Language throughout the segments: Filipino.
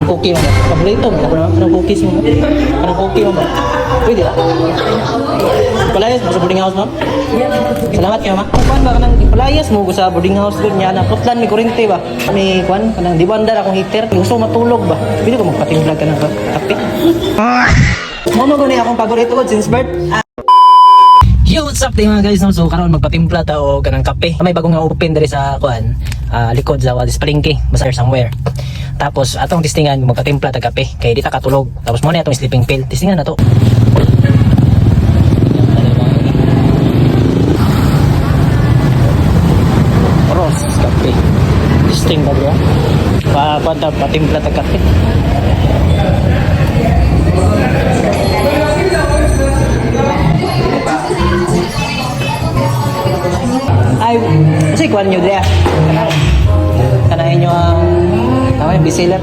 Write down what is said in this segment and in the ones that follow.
Cookie mo ba? Paborito mo? Anong cookies mo? Anong cookie mo ba? Pwede ba? Ipalayas mo sa boarding house, ma'am? Salamat kayo, ma'am. Kuan ba kanang ipalayas mo sa boarding house doon niya na putlan may kurente ba? May kuan kanang di ba andar akong heater? Gusto matulog ba? Pwede ko magpatimplag ka ng kape? Mo mo ni akong paborito ko since birth. Yo, what's up day mga guys? So karon magpatimpla ta o kanang kape. May bagong nga open diri sa kuan, likod sa Wadis Palengke, basta somewhere. Tapos atong testingan magpatimpla ta kape kay di ta katulog. Tapos mo na atong sleeping pill. Testingan na to. Ros kape. Testing ba bro? Patimpla ta kape. Ay, kasi kuan nyo dyan. Kanahin nyo ang tama yung bestseller.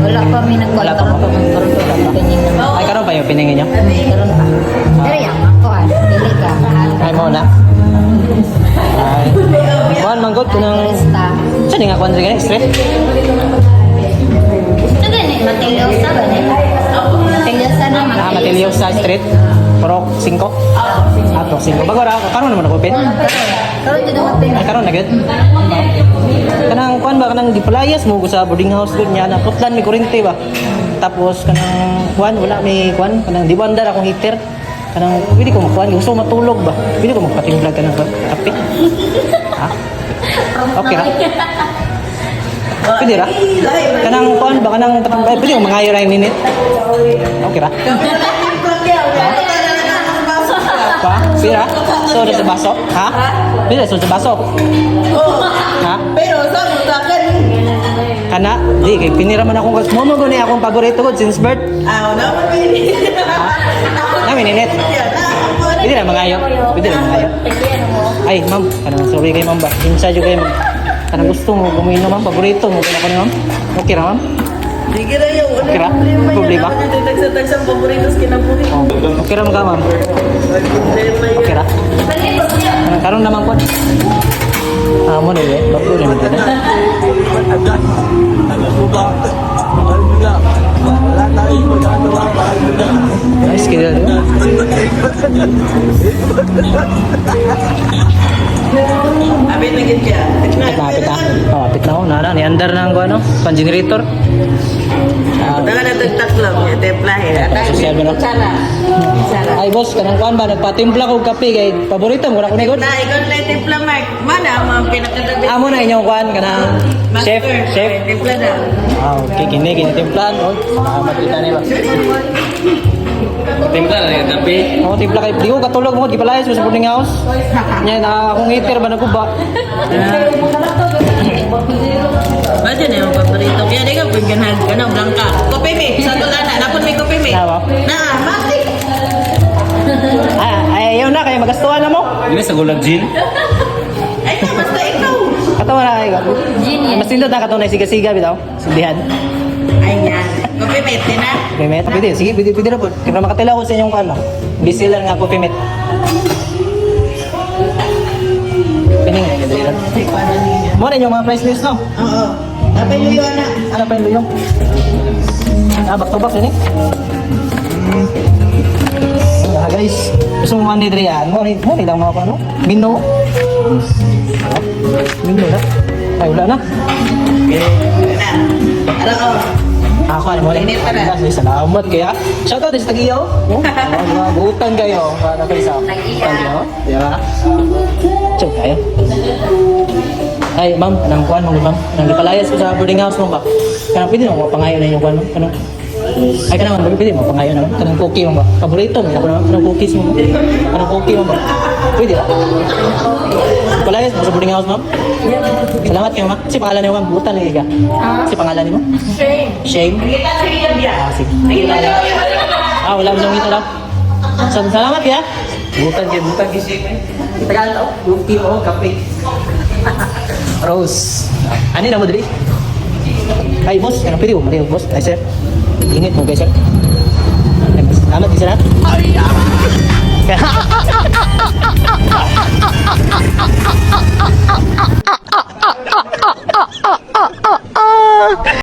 Wala pa may Wala pa po. Ay, karon pa yung piningin nyo? Karon pa. Pero yan, ako dili ka. Ay, mo na. Ay, kuhan manggod ko ng... Saan nga kuhan rin straight? Ito gani, Matiliosa ba ni? Matiliosa na, Matiliosa street. Pero 5? Ato, 5. Bago ra, karon naman ako open? Karon dito mag-pin. Ay, karon na gud. Kanang kuan ba kanang gipalayas mo sa boarding house doon niya na putlan may kurente ba? Tapos kanang kuan wala may kuan kanang di ba andar akong heater. Kanang pwede ko magkuan gusto ko matulog ba? Pwede ko magpatimplag ka ng kape? Ha? Okay ra? Pwede ra? Kanang kuan ba kanang pwede ko mangayo ra yung minute? Okay ra? Pa? Pira? So, sa baso? Ha? Pira, so sa baso? Ha? Pero sa mutakan. Kana? Di, kay piniraman akong mo ni akong paborito ko since birth. Wala man pili. Namin init. Pwede na mangayo. Pwede na mangayo. Ay, ma'am. Kanang sorry kay ma'am ba? Inside yung kayo ma'am. Kanang gusto mo gumino ma'am. Paborito mo. Kaya ko ni ma'am. Okay ra ma'am? Di kira yung Okay ra? Problema? Tagsang paborito sa kinabuhi. Oh. Okay ra mga ma'am. Okay ra? Karon naman po. Mo na eh. Bago rin ito na. Nice kaya rin. Abit na gid ka. Apit na. Oh, apit na ako. Nara, ni-under na ang ano, pan-generator. Daga na tagtaklog. Teplahe. Social ba no? Ay boss, kanang kuan ba nagpatimpla ko kape kay paborito mo na ko nigon. Na ikaw na timpla mark. Mana ang pinakadabit. Amo na inyong kuan kanang chef. Timpla na. Okay, kini timplan oh. Makita ni ba? Timpla na yung kape. Oh, timpla kay di ko katulog mo gipalayas mo sa boarding house. Nya na akong heater ba naguba. Baja na yung paborito. Kaya di ka pagganag ka na, blanca. Kopi mi, sa tulad na. Napon may kopi mi. Nawa? Na, mati. Ay, ayaw na kay magastuhan na mo. Ini sa gulag gin. Ay, na, basta ikaw. Katawa na kayo. Genius. Mas nindot na katunay siga-siga bitaw. Sindihan. Ay, yan. Kopi mi, tina. Coffee mate? Pwede, sige, pwede na po. Kaya makatila ko sa inyong ano. Busy lang nga coffee mate. Pining. Mo na yung mga price list, no? Oo. Tapay luyo na. Ano pa yung luyong? Back to back, yun eh. Guys, gusto mo mandi diri yan? Mo ni lang mga ano? Mino? Mino na? Ay, wala na. Ano ko? Ako, ano mo rin? Init pa na. Salamat kaya. Shoutout din sa Tagiyaw. Mga butan kayo. Para kayo sa Tagiyaw. Di ba? Chok kayo. Ay, ma'am, anong kuhan mo, ma'am? Anong ipalayas ko sa boarding house mo ba? Kanang pwede mo mapangayo na yung kuhan mo? Kanang? Ay, kanang pwede mo mapangayo na. Kanang cookie mo ba? Paborito mo? Kanang cookies mo? Kanang cookie mo ba? Pwede ba? Ipalayas mo sa boarding house, ma'am? Salamat kayo, ma'am. Si pangalan niyo, ma'am? Butan lagi ka. Si pangalan niyo? Shame? Sige. Wala mo nang ito lang. Salamat ya. Butan gising. Tagal ako. Cookie mo, kape. Rose. Ano na mo dali? Ay, boss. Ano pwede mo? Mariyo, boss. Ay, sir. Init mo, guys, sir. Salamat, isa na. Ay,